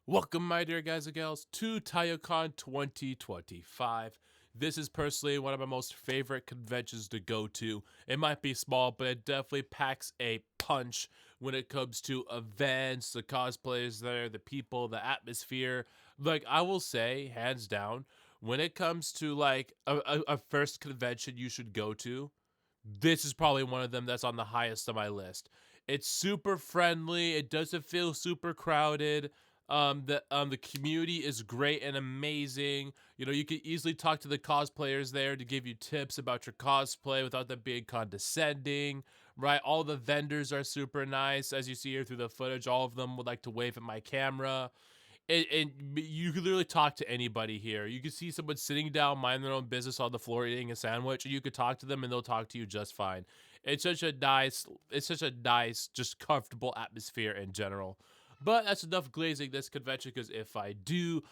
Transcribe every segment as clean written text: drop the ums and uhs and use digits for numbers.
Welcome, my dear guys and gals, to Taiyou Con 2025. This is personally one of my most favorite conventions to go to. It might be small, but it definitely packs a punch when it comes to events, the cosplayers there, the people, the atmosphere. Like, I will say, hands down, when it comes to like a first convention you should go to, this is probably one of them that's on the highest of my list. It's super friendly. It doesn't feel super crowded. The community is great and amazing. You know, you can easily talk to the cosplayers there to give you tips about your cosplay without them being condescending. Right? All the vendors are super nice, as you see here through the footage. All of them would like to wave at my camera. And you can literally talk to anybody here. You can see someone sitting down, minding their own business on the floor, eating a sandwich, and you could talk to them, and they'll talk to you just fine. It's such a nice, just comfortable atmosphere in general. But that's enough glazing this convention, because if I do,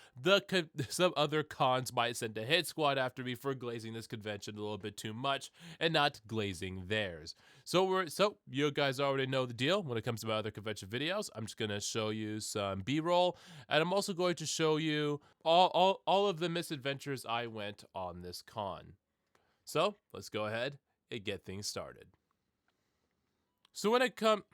some other cons might send a hit squad after me for glazing this convention a little bit too much and not glazing theirs. So you guys already know the deal when it comes to my other convention videos. I'm just gonna show you some B-roll, and I'm also going to show you all of the misadventures I went on this con. So let's go ahead and get things started. So when it comes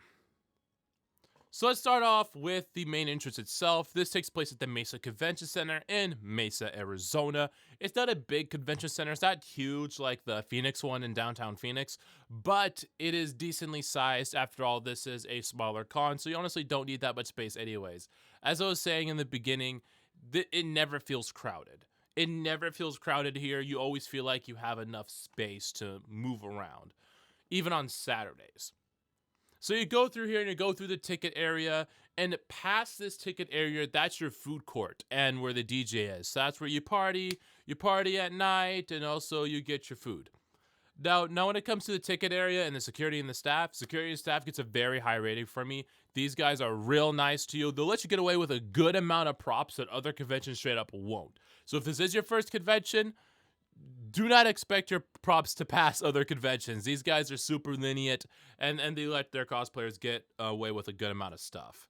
So let's start off with the main entrance itself. This takes place at the Mesa Convention Center in Mesa, Arizona. It's not a big convention center. It's not huge like the Phoenix one in downtown Phoenix, but it is decently sized. After all, this is a smaller con, so you honestly don't need that much space anyways. As I was saying in the beginning, it never feels crowded. It never feels crowded here. You always feel like you have enough space to move around, even on Saturdays. So you go through here and you go through the ticket area, and past this ticket area, that's your food court and where the DJ is. So that's where you party at night, and also you get your food. Now when it comes to the ticket area and the security and staff gets a very high rating from me. These guys are real nice to you. They'll let you get away with a good amount of props that other conventions straight up won't. So if this is your first convention, do not expect your props to pass other conventions. These guys are super lenient, and they let their cosplayers get away with a good amount of stuff.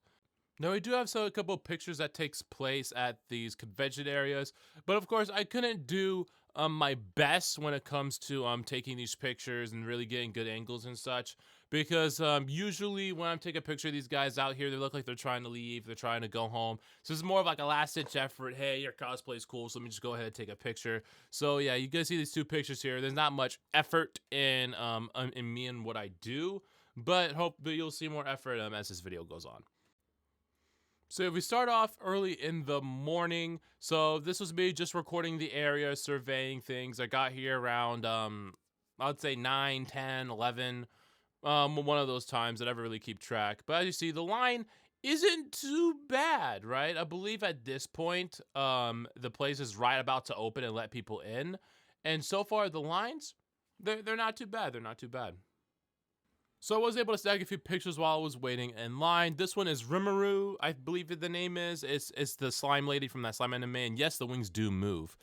Now, we do have a couple of pictures that takes place at these convention areas, but of course, I couldn't do my best when it comes to taking these pictures and really getting good angles and such, because usually when I'm taking a picture of these guys out here, they look like they're trying to leave, they're trying to go home. So it's more of like a last-ditch effort. Hey, your cosplay is cool, so let me just go ahead and take a picture. So yeah, you guys see these two pictures here. There's not much effort in me and what I do, but hope that you'll see more effort as this video goes on. So if we start off early in the morning, so this was me just recording the area, surveying things. I got here around, I'd say 9, 10, 11, one of those times. I never really keep track. But as you see, the line isn't too bad, right? I believe at this point, the place is right about to open and let people in. And so far, the lines, they're not too bad. They're not too bad. So I was able to snag a few pictures while I was waiting in line. This one is Rimuru, I believe the name is. It's the slime lady from that slime anime, and yes, the wings do move.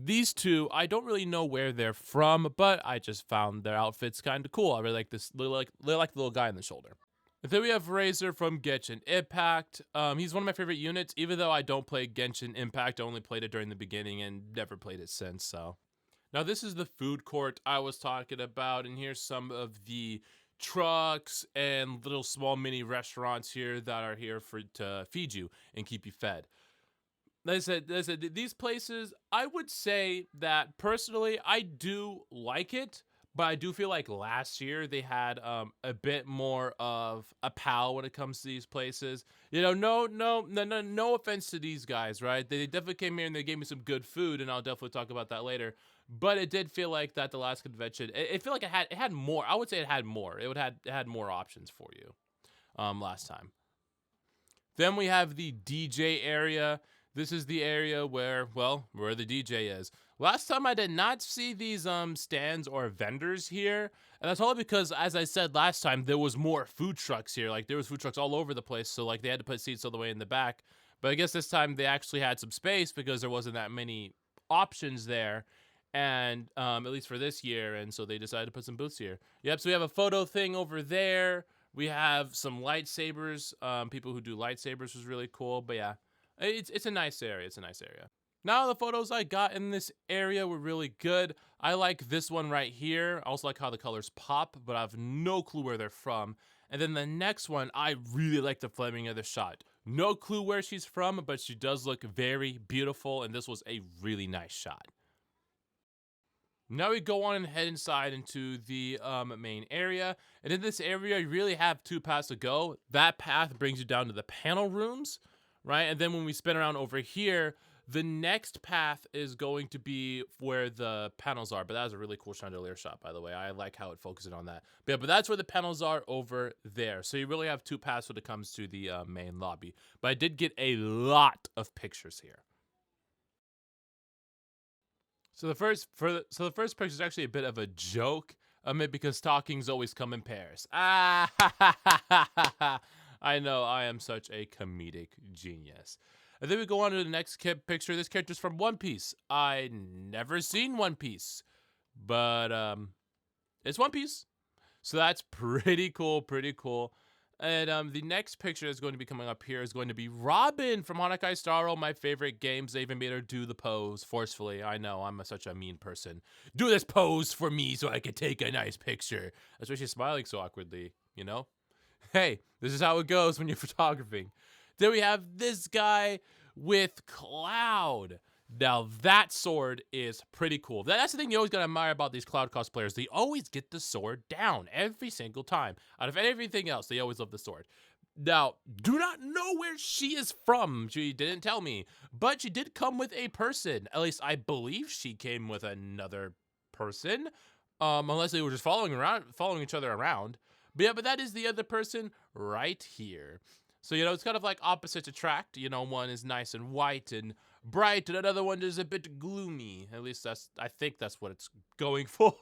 These two, I don't really know where they're from, but I just found their outfits kind of cool. I really like this. They like the little guy on the shoulder. And then we have Razor from Genshin Impact. He's one of my favorite units, even though I don't play Genshin Impact. I only played it during the beginning and never played it since. So now this is the food court I was talking about, and here's some of the trucks and little small mini restaurants here that are here to feed you and keep you fed. Like I said, these places, I would say that personally, I do like it, but I do feel like last year they had a bit more of a pal when it comes to these places. You know, no offense to these guys, right? They definitely came here and they gave me some good food, and I'll definitely talk about that later. But it did feel like that the last convention, it felt like it had more. I would say it had more. It had more options for you last time. Then we have the DJ area. This is the area where the DJ is. Last time I did not see these stands or vendors here, and that's only because, as I said last time, there was more food trucks here. Like there was food trucks all over the place, so like they had to put seats all the way in the back. But I guess this time they actually had some space because there wasn't that many options there, and at least for this year, and so they decided to put some booths here. Yep, so we have a photo thing over there. We have some lightsabers. People who do lightsabers was really cool, but yeah. It's a nice area. It's a nice area. Now the photos I got in this area were really good. I like this one right here. I also like how the colors pop, but I have no clue where they're from. And then the next one, I really like the framing of the shot. No clue where she's from, but she does look very beautiful, and this was a really nice shot. Now we go on and head inside into the main area. And in this area, you really have two paths to go. That path brings you down to the panel rooms, right? And then when we spin around over here, the next path is going to be where the panels are. But that was a really cool chandelier shot, by the way. I like how it focuses on that. But yeah, but that's where the panels are over there. So you really have two paths when it comes to the main lobby. But I did get a lot of pictures here. So the first picture is actually a bit of a joke, because talkings always come in pairs. Ah, I know I am such a comedic genius. And then we go on to the next picture. This character's from One Piece. I never seen One Piece, but it's One Piece, so that's pretty cool. Pretty cool. And the next picture is going to be coming up here is going to be Robin from Honkai Star Rail, my favorite games. They even made her do the pose forcefully. I know, I'm such a mean person. Do this pose for me so I can take a nice picture. That's why she's smiling so awkwardly, you know? Hey, this is how it goes when you're photographing. Then we have this guy with Cloud. Now that sword is pretty cool. That's the thing you always gotta admire about these Cloud cosplayers. They always get the sword down every single time. Out of everything else, they always love the sword. Now, do not know where she is from. She didn't tell me, but she did come with a person. At least I believe she came with another person. Unless they were just following each other around. But yeah, but that is the other person right here. So, it's kind of like opposites attract. One is nice and white and bright, and another one is a bit gloomy. At least I think that's what it's going for.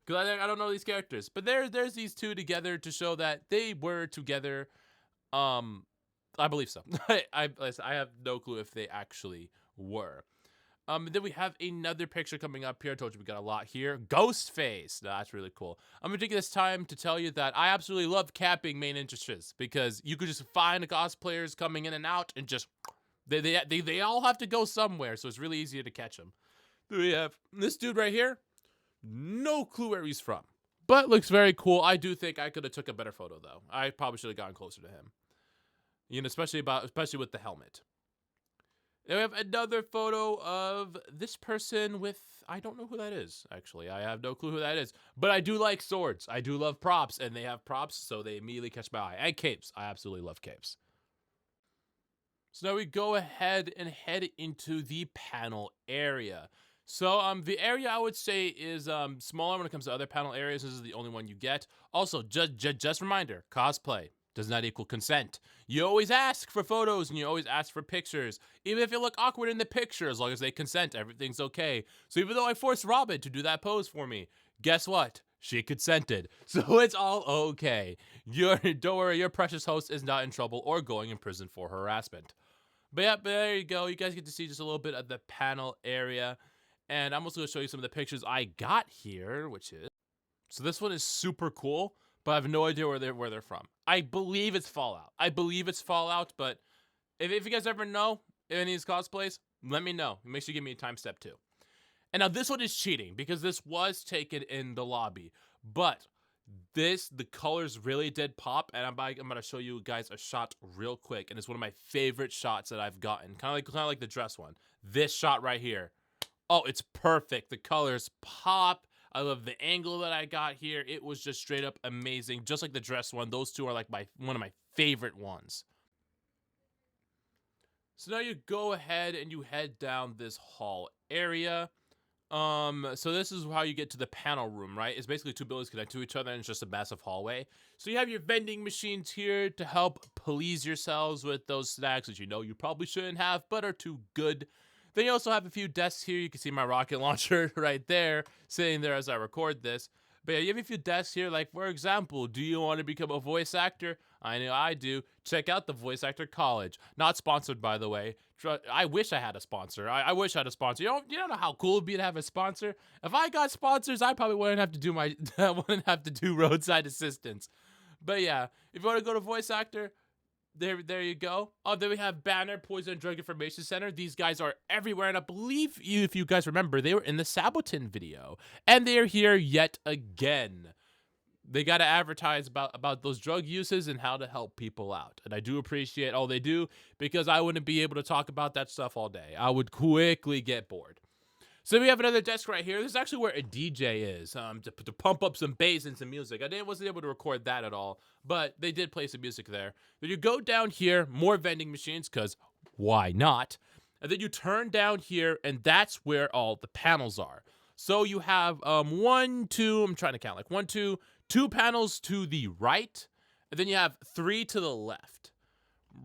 Because I don't know these characters. But there's these two together to show that they were together. I believe so. I have no clue if they actually were. Then we have another picture coming up here. I told you we got a lot here. Ghostface. That's really cool. I'm gonna take this time to tell you that I absolutely love capping main interests because you could just find the cosplayers coming in and out and just they all have to go somewhere, so it's really easy to catch them. Then we have this dude right here. No clue where he's from, but looks very cool. I do think I could have took a better photo though. I probably should have gotten closer to him. Especially with the helmet. Then we have another photo of this person with, I don't know who that is, actually. I have no clue who that is. But I do like swords. I do love props, and they have props, so they immediately catch my eye. And capes. I absolutely love capes. So now we go ahead and head into the panel area. So the area I would say is smaller when it comes to other panel areas. This is the only one you get. Also, just reminder, cosplay does not equal consent. You always ask for photos and you always ask for pictures. Even if you look awkward in the picture, as long as they consent, everything's okay. So even though I forced Robin to do that pose for me, guess what? She consented. So it's all okay. Don't worry, your precious host is not in trouble or going in prison for harassment. But yeah, there you go. You guys get to see just a little bit of the panel area. And I'm also going to show you some of the pictures I got here, which is... So this one is super cool, but I have no idea where they're from. I believe it's Fallout, but if you guys ever know any of these cosplays, let me know. Make sure you give me a time step too. And now this one is cheating because this was taken in the lobby, but the colors really did pop, and I'm going to show you guys a shot real quick, and it's one of my favorite shots that I've gotten, kind of like the dress one. This shot right here. Oh, it's perfect. The colors pop. I love the angle that I got here. It was just straight up amazing. Just like the dress one. Those two are like one of my favorite ones. So now you go ahead and you head down this hall area. So this is how you get to the panel room, right? It's basically two buildings connect to each other and it's just a massive hallway. So you have your vending machines here to help please yourselves with those snacks that you probably shouldn't have, but are too good. Then you also have a few desks here. You can see my rocket launcher right there, sitting there as I record this. But yeah, you have a few desks here, like, for example, do you want to become a voice actor? I know I do. Check out the Voice Actor College. Not sponsored, by the way. I wish I had a sponsor. I wish I had a sponsor. You don't know how cool it'd be to have a sponsor? If I got sponsors, I probably wouldn't have to do roadside assistance. But yeah, if you want to go to voice actor, There you go. Oh, then we have Banner, Poison and Drug Information Center. These guys are everywhere, and I believe if you guys remember, they were in the Sabotin video, and they are here yet again. They got to advertise about those drug uses and how to help people out, and I do appreciate all they do because I wouldn't be able to talk about that stuff all day. I would quickly get bored. So we have another desk right here. This is actually where a DJ is, to pump up some bass and some music. Wasn't able to record that at all, but they did play some music there. Then you go down here, more vending machines, because why not? And then you turn down here, and that's where all the panels are. So you have one, two, I'm trying to count, like one, two panels to the right, and then you have three to the left.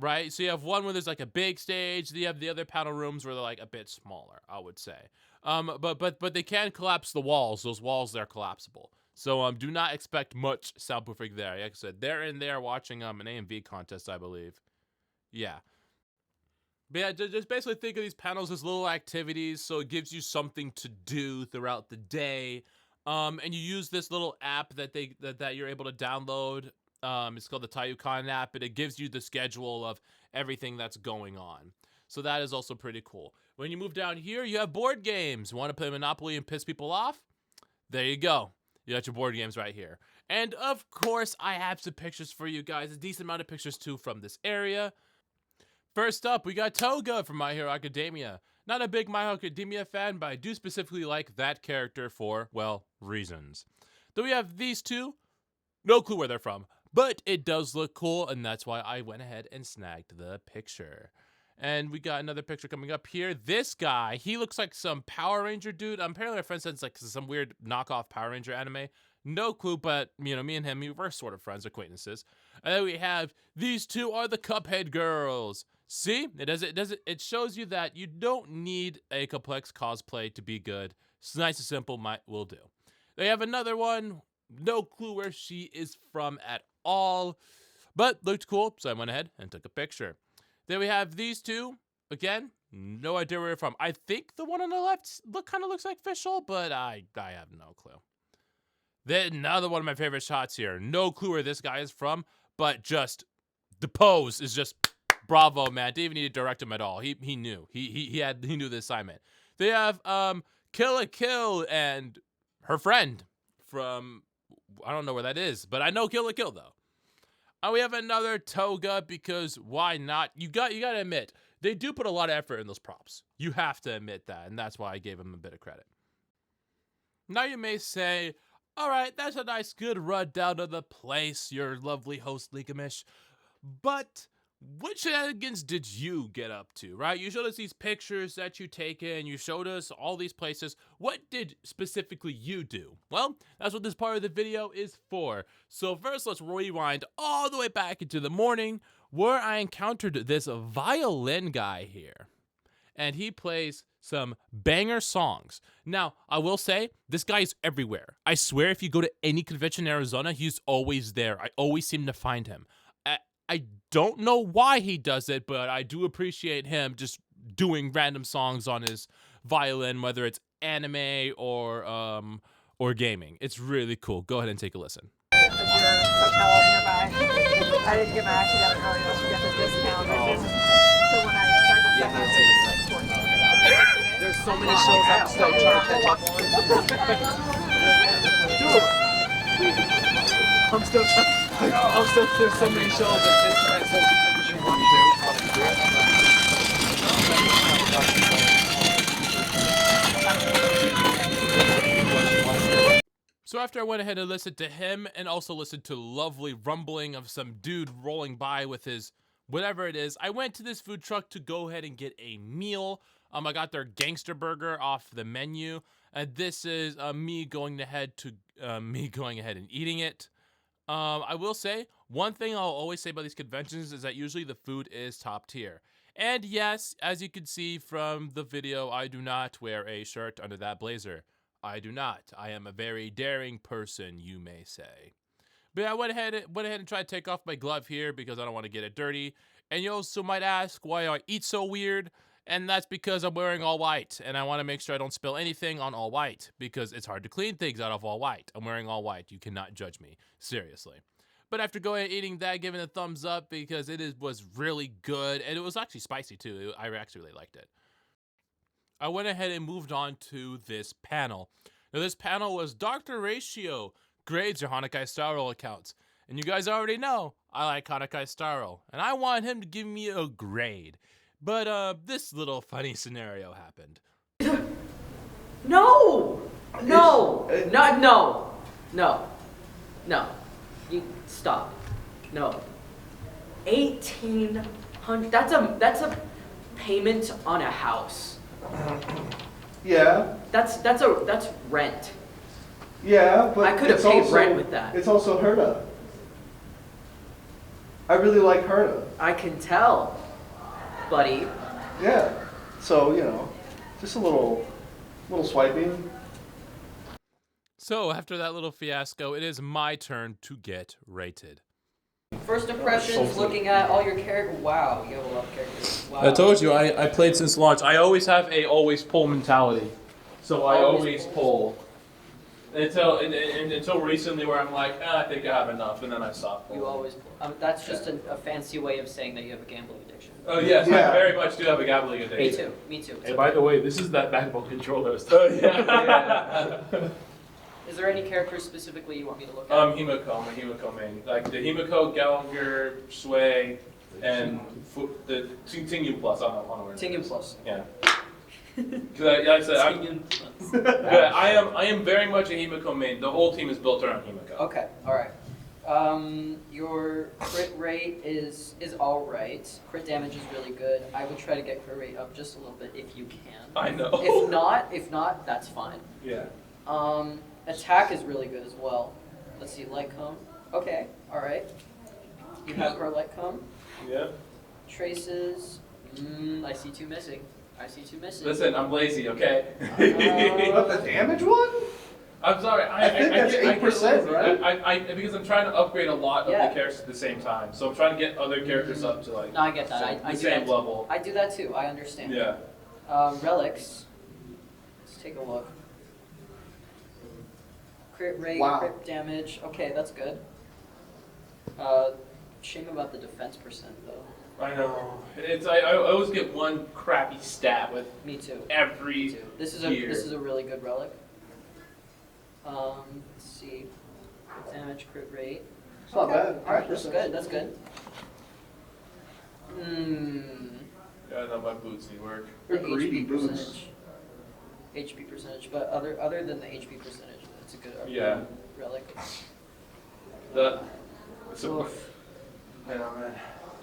Right, so you have one where there's like a big stage. Then you have the other panel rooms where they're like a bit smaller, I would say. But they can collapse the walls. Those walls, they're collapsible. So do not expect much soundproofing there. Like I said, they're in there watching an AMV contest, I believe. Yeah. But yeah, just basically think of these panels as little activities, so it gives you something to do throughout the day. And you use this little app that you're able to download. It's called the Taiyou Con app, and it gives you the schedule of everything that's going on. So that is also pretty cool. When you move down here, you have board games. Want to play Monopoly and piss people off? There you go. You got your board games right here. And of course, I have some pictures for you guys. A decent amount of pictures too from this area. First up, we got Toga from My Hero Academia. Not a big My Hero Academia fan, but I do specifically like that character for, well, reasons. Then we have these two. No clue where they're from, but it does look cool, and that's why I went ahead and snagged the picture. And we got another picture coming up here. This guy, he looks like some Power Ranger dude. Apparently my friend said it's like some weird knockoff Power Ranger anime. No clue, but, me and him, we were sort of friends, acquaintances. And then we have, these two are the Cuphead girls. See? It shows you that you don't need a complex cosplay to be good. It's nice and simple, will do. They have another one. No clue where she is from at all, but looked cool, so I went ahead and took a picture. Then we have these two. Again, no idea where they're from. I think the one on the left kind of looks like Fischl, but I have no clue. Then another one of my favorite shots here. No clue where this guy is from, but just the pose is just bravo, man. Didn't even need to direct him at all. He knew. He knew the assignment. They have Kill a Kill and her friend from, I don't know where that is, but I know Kill a Kill though. We have another Toga because why not? You got to admit, they do put a lot of effort in those props. You have to admit that, and that's why I gave them a bit of credit. Now you may say, all right, that's a nice good rundown of the place, your lovely host Legamish, but what shenanigans did you get up to, right? You showed us these pictures that you taken, you showed us all these places. What did specifically you do? Well, that's what this part of the video is for. So first, let's rewind all the way back into the morning where I encountered this violin guy here. And he plays some banger songs. Now, I will say, this guy is everywhere. I swear if you go to any convention in Arizona, he's always there. I always seem to find him. I don't know why he does it, but I do appreciate him just doing random songs on his violin, whether it's anime or gaming. It's really cool. Go ahead and take a listen. Is your hotel nearby? I didn't get my actually got an early enough to get the discount. So when I started to check it, it's like $14. There's so many shows I'm still trying to catch up on. There's so many shows that this you want to. So after I went ahead and listened to him and also listened to lovely rumbling of some dude rolling by with his whatever it is, I went to this food truck to go ahead and get a meal. I got their gangster burger off the menu, and this is me going ahead and eating it. I will say, one thing I'll always say about these conventions is that usually the food is top tier. And yes, as you can see from the video, I do not wear a shirt under that blazer. I do not. I am a very daring person, you may say. But I went ahead and tried to take off my glove here because I don't want to get it dirty. And you also might ask why I eat so weird. And that's because I'm wearing all white, and I want to make sure I don't spill anything on all white, because it's hard to clean things out of all white. I'm wearing all white. You cannot judge me. Seriously. But after going and eating that, giving it a thumbs up because was really good. And it was actually spicy too. I actually really liked it. I went ahead and moved on to this panel. Now this panel was Dr. Ratio grades your Hanakai Star Roll accounts. And you guys already know I like Hanakai Star Roll. And I want him to give me a grade. But this little funny scenario happened. No! No. You stop. No. 1,800. That's a payment on a house. Yeah. That's rent. Yeah, but I could have it's paid also, rent with that. It's also Herta. I really like Herta. I can tell, buddy. Yeah. So, just a little swiping. So after that little fiasco, it is my turn to get rated. First impressions, looking at all your characters. Wow, you have a lot of characters. Wow. I told you, I played since launch. I always have a always pull mentality. So I always pull. Until recently where I'm like, I think I have enough, and then I stop pulling. You always. That's just a fancy way of saying that you have a gambling addiction. Oh yes, Yeah. I very much do have a gambling addiction. Me too. Hey, by the way, this is that backbone controller. Oh yeah. Is there any characters specifically you want me to look at? Himiko, my Himiko main. Like the Himiko, Gallagher, Sway, and the Tingyun Plus. I don't know. Tingyun Plus. Yeah. Because like I said, yeah, I am very much a Himiko main. The whole team is built around Himiko. Okay, alright. Your crit rate is alright. Crit damage is really good. I would try to get crit rate up just a little bit if you can. I know. If not, that's fine. Yeah. Attack is really good as well. Let's see, light cone. Okay, alright. You have her light cone. Yeah. Traces. I see two missing. Listen, I'm lazy, okay? What, the damage one? I'm sorry. I think that's 8%, right? I because I'm trying to upgrade a lot of Yeah. the characters at the same time, so I'm trying to get other characters up to like No, I get that. I the do same that. level. I do that too. I understand. Yeah. Relics. Let's take a look. Crit rate, Wow. crit damage. Okay, that's good. Shame about the defense percent though. I know. I always get one crappy stat with Me too. every Me too. This is a really good relic. Let's see. Crit damage, crit rate. It's not bad. That's good. That's good. Yeah, no, my boots need work. They're The greedy HP boots. percentage. HP percentage, but other than the HP percentage, it's a good Yeah. relic. It's a, Oof. I know, man.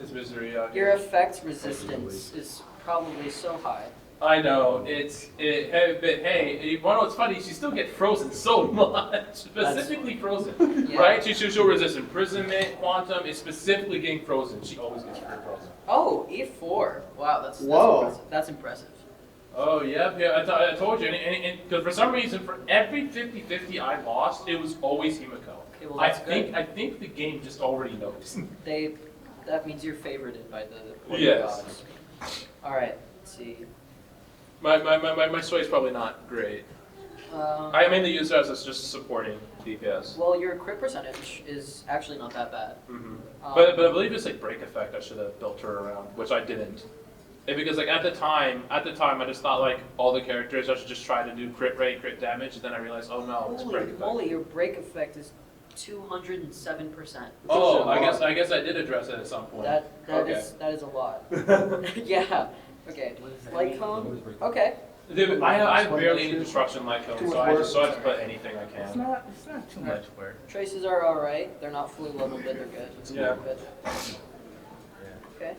It's misery out Your here. effect resistance is probably so high. I know. Hey, but hey, you wanna know what's funny? She still gets frozen so much. Specifically frozen. Yeah. Right? She'll resist imprisonment, quantum, is specifically getting frozen. She always gets frozen. Oh, E4. Wow, that's Whoa. impressive. That's impressive. Oh, yeah, I told you. Because for some reason, for every 50-50 I lost, it was always Himiko. Okay, well, that's good. I think the game just already knows. That means you're favorited by the Yes. gods. Alright, let's see. My sway is probably not great. I mainly use it as just supporting DPS. Well, your crit percentage is actually not that bad. Mm-hmm. But I believe it's like break effect I should have built her around, which I didn't. Because like at the time I just thought like all the characters I should just try to do crit rate, crit damage, and then I realized, oh no, it's break Holy effect. moly, your break effect is 207%. Oh, I guess I did address it at some point. That Okay. is a lot. Yeah. Okay. Light cone. Okay. Dude, I have barely any destruction like cone, so I just put anything I It's can. not too much work. Traces are alright. They're not fully leveled, but they're good. Yeah. Good. Okay.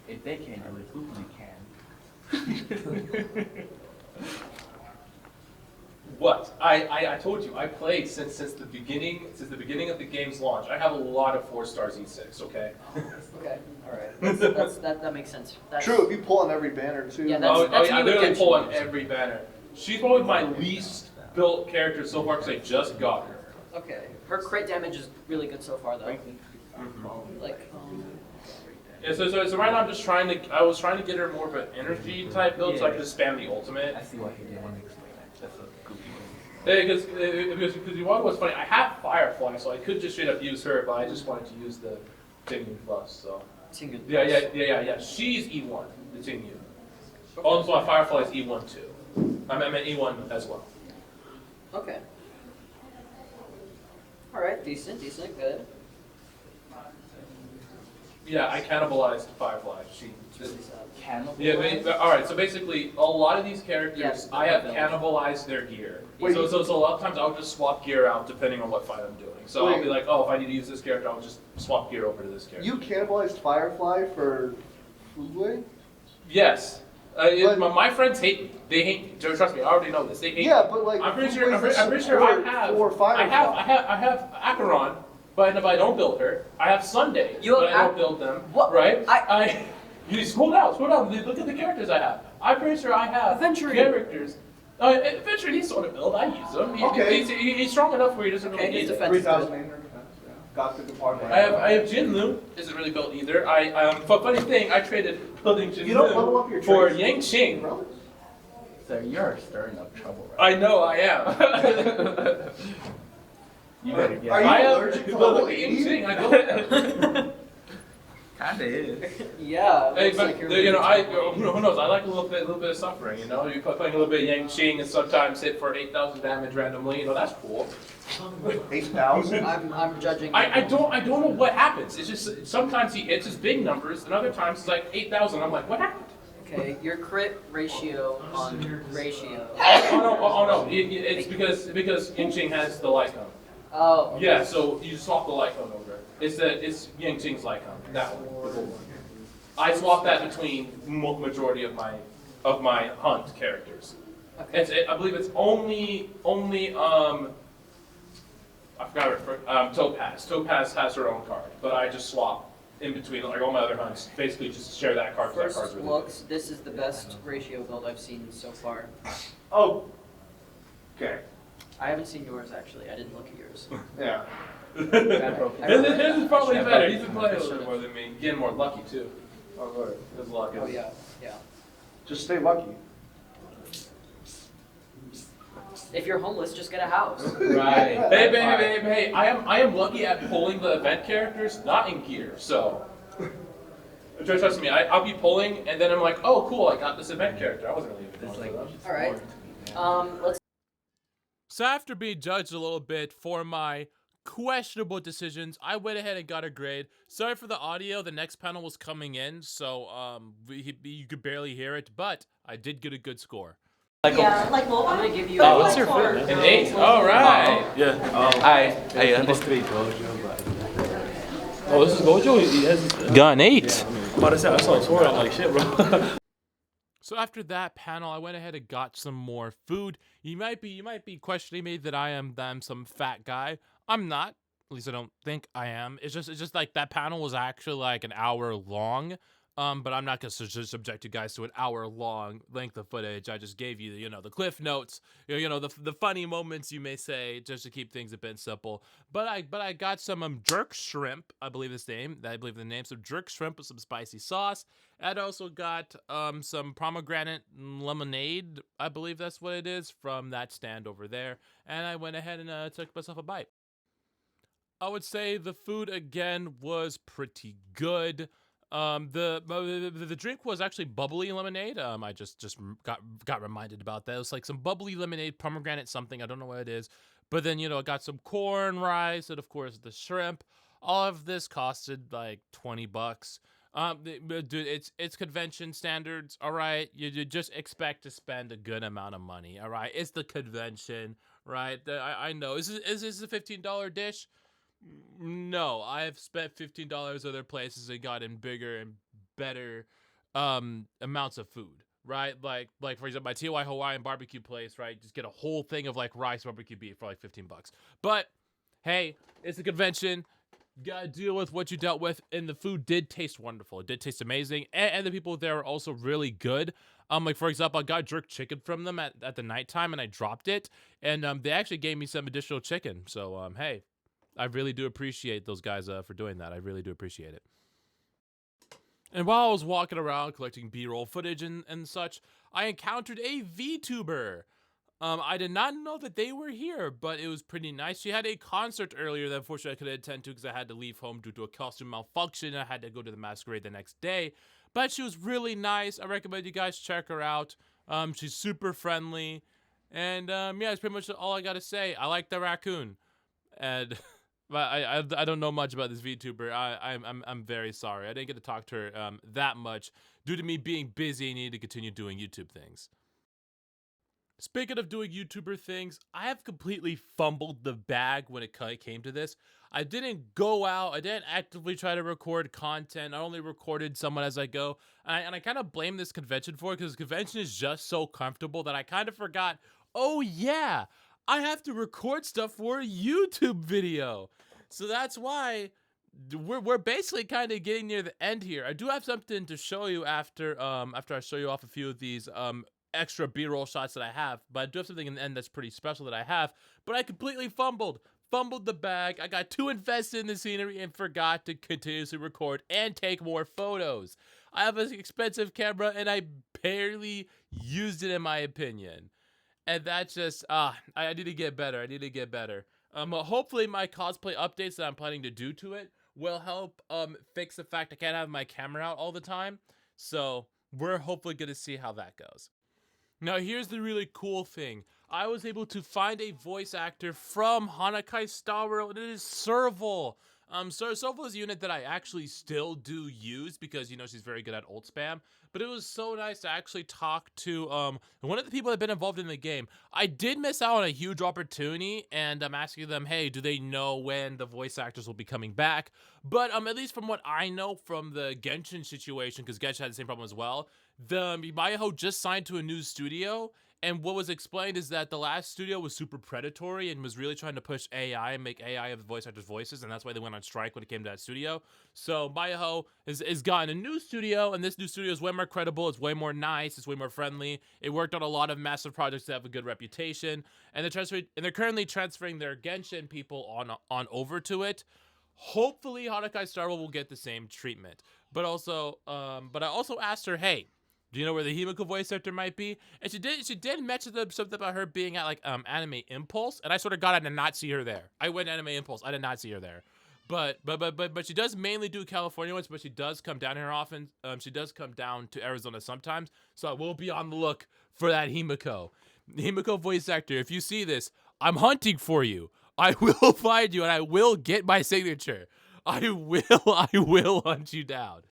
If they can't do it, who can? What? I told you I played since the beginning of the game's launch. I have a lot of 4-star E6. Okay. Okay. Alright. That makes sense. That's, True, if you pull on every banner too. Yeah, that's- I me with literally Genshin. pull on every banner. She's probably my least built character so far because I just got her. Okay. Her crit damage is really good so far, though. Mm-hmm. Like, Yeah, so right now I was trying to get her more of an energy type build so I could just spam the ultimate. I see why he didn't want to explain that. That's a goofy one. Because Iwata was funny. I have Firefly, so I could just straight up use her, but I just wanted to use the Tingyun Plus. So Tingyun yeah. She's E1, the Tingyun. Also, my Firefly is E1 too. I meant E1 as well. Okay. All right, decent, good. Yeah, I cannibalized Firefly. She. Cannibal. Yeah, all right. So basically, a lot of these characters, Yes, I have they're cannibalized their gear. Wait, so a lot of times I'll just swap gear out depending on what fight I'm doing. So I'll be like, oh, if I need to use this character, I'll just swap gear over to this character. You cannibalized Firefly for Fugway? Yes. My friends hate me. They hate me. Trust me, I already know this. They hate Yeah, me. but like I'm pretty Fugway's sure. the I'm pretty sure I support have. for Firefly. I have Acheron, but if I don't build her, I have Sunday, You but have I don't build them. What? Right? You scroll down. Look at the characters I have. I'm pretty sure I have Aventurine. characters. Aventurine, he's sort of build. I use him. Okay. He's strong enough where he doesn't really Okay, need his it. defense is 3,000 good. anger defense. Yeah. Got the department. I have Jinlu. Isn't really built either. But funny thing, I traded building Jinlu You don't level up your for traits? Yang Qing. Really? So you're stirring up trouble, right? I know I am. You better get Are you I am allergic to but level look at Yang 80? Qing. I don't. Kinda is. Yeah. Hey, looks but like you're you know, really who knows? I like a little bit of suffering. You know, you playing a little bit of Yang Qing and sometimes hit for 8,000 damage randomly. You know, that's cool. 8,000? I'm judging. I don't know what happens. It's just sometimes he hits his big numbers, and other times it's like 8,000. I'm like, what happened? Okay, your crit ratio on ratio. Oh no! It's because Yang Qing has the light cone. Oh. Okay. Yeah, so you swap the light cone over. It's Yang Qing's light cone. That one, the gold one. I swap that between majority of my hunt characters. Okay. I believe it's only I forgot Topaz. Topaz has her own card, but I just swap in between like all my other hunts. Basically, just share that card. That First card's really looks, this is the best ratio build I've seen so far. Oh. Okay. I haven't seen yours actually. I didn't look at yours. Yeah. good. This is probably better. He's been playing a little bit more than me. Getting more lucky too. Oh, Lord. His luck is. Oh yeah, yeah. Just stay lucky. If you're homeless, just get a house. Right. Hey! I am lucky at pulling the event characters, not in gear. So, trust me, I'll be pulling, and then I'm like, oh, cool, I got this event character. I wasn't really even It's going like, for that. All right. Let's. So after being judged a little bit for my questionable decisions, I went ahead and got a grade. Sorry for the audio. The next panel was coming in, so you could barely hear it, but I did get a good score. Yeah, like Lola. I'm gonna give you. But what's like your for- food, An 8? All right. Yeah. I understood. Oh, this is Gojo? He has Got an 8. What is that? I saw a sword. I'm like, shit, bro. So after that panel, I went ahead and got some more food. You might be questioning me that I'm some fat guy. I'm not. At least I don't think I am. It's just like that panel was actually like an hour long. But I'm not gonna subject you guys to an hour-long length of footage. I just gave you, the cliff notes, the funny moments, you may say, just to keep things a bit simple. But I got some jerk shrimp, I believe the name, some jerk shrimp with some spicy sauce. And I also got some pomegranate lemonade, I believe that's what it is, from that stand over there. And I went ahead and took myself a bite. I would say the food again was pretty good. The drink was actually bubbly lemonade. I just got reminded about that. It was like some bubbly lemonade, pomegranate something. I don't know what it is. But then, I got some corn, rice, and of course the shrimp. All of this costed like $20. Dude, it's convention standards, all right? You just expect to spend a good amount of money, all right? It's the convention, right? I know. Is this a $15 dish? No, I've spent $15 other places and gotten bigger and better amounts of food, right? Like for example, my TY Hawaiian barbecue place, right? Just get a whole thing of like rice barbecue beef for like $15. But hey, it's a convention. You gotta deal with what you dealt with, and the food did taste wonderful. It did taste amazing, and the people there were also really good. Like for example, I got jerk chicken from them at the nighttime, and I dropped it, and they actually gave me some additional chicken. So hey. I really do appreciate those guys for doing that. I really do appreciate it. And while I was walking around collecting B-roll footage and such, I encountered a VTuber. I did not know that they were here, but it was pretty nice. She had a concert earlier that unfortunately I couldn't attend to because I had to leave home due to a costume malfunction. I had to go to the masquerade the next day, but she was really nice. I recommend you guys check her out. She's super friendly, and yeah, that's pretty much all I gotta say. I like the raccoon, and but I don't know much about this VTuber. I'm very sorry. I didn't get to talk to her that much due to me being busy and needing to continue doing YouTube things. Speaking of doing YouTuber things, I have completely fumbled the bag when it came to this. I didn't go out. I didn't actively try to record content. I only recorded someone as I go. And I kind of blame this convention for it because convention is just so comfortable that I kind of forgot, oh yeah, I have to record stuff for a YouTube video. So that's why we're basically kind of getting near the end here. I do have something to show you after I show you off a few of these extra B-roll shots that I have, but I do have something in the end that's pretty special that I have, but I completely fumbled the bag. I got too invested in the scenery and forgot to continuously record and take more photos. I have an expensive camera and I barely used it in my opinion. And that's just, I need to get better. I need to get better. Hopefully my cosplay updates that I'm planning to do to it will help fix the fact I can't have my camera out all the time. So we're hopefully going to see how that goes. Now, here's the really cool thing. I was able to find a voice actor from Hanakai Star World, and it is Serval. Serval is a unit that I actually still do use because, you know, she's very good at ult spam. But it was so nice to actually talk to one of the people that have been involved in the game. I did miss out on a huge opportunity, and I'm asking them, hey, do they know when the voice actors will be coming back? But at least from what I know from the Genshin situation, because Genshin had the same problem as well, the Miyaho just signed to a new studio, and what was explained is that the last studio was super predatory and was really trying to push AI and make AI of the voice actors' voices, and that's why they went on strike when it came to that studio. So Miyaho has gotten a new studio, and this new studio is way more credible, it's way more nice, it's way more friendly. It worked on a lot of massive projects that have a good reputation, and they're currently transferring their Genshin people on over to it. Hopefully Hanakai Star World will get the same treatment. But I also asked her, hey, do you know where the Himiko voice actor might be? And she did mention something about her being at like Anime Impulse, and I sort of got I did not see her there. I went to Anime Impulse, I did not see her there. But she does mainly do California ones, but she does come down here often. She does come down to Arizona sometimes, so I will be on the look for that Himiko. Himiko voice actor, if you see this, I'm hunting for you. I will find you and I will get my signature. I will hunt you down.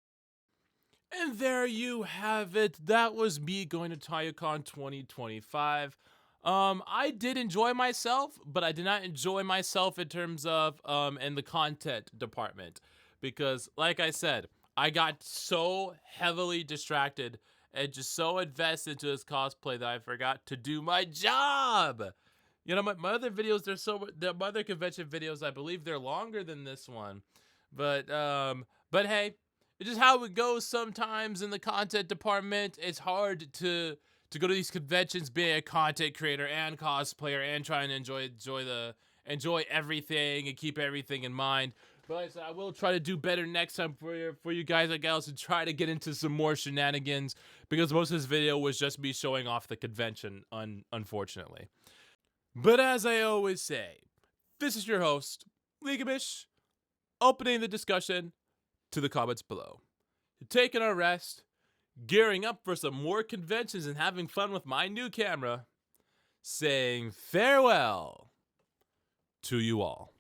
And there you have it. That was me going to Taiyou Con 2025. I did enjoy myself, but I did not enjoy myself in terms of in the content department, because like I said, I got so heavily distracted and just so invested into this cosplay that I forgot to do my job. You know, my other videos, my other convention videos, I believe they're longer than this one, but hey. It's just how it goes sometimes in the content department. It's hard to go to these conventions being a content creator and cosplayer and trying to enjoy everything and keep everything in mind. But like I said, I will try to do better next time for you guys and gals, and try to get into some more shenanigans, because most of this video was just me showing off the convention, unfortunately. But as I always say, this is your host, Legamish, opening the discussion to the comments below. Taking a rest, gearing up for some more conventions and having fun with my new camera, saying farewell to you all.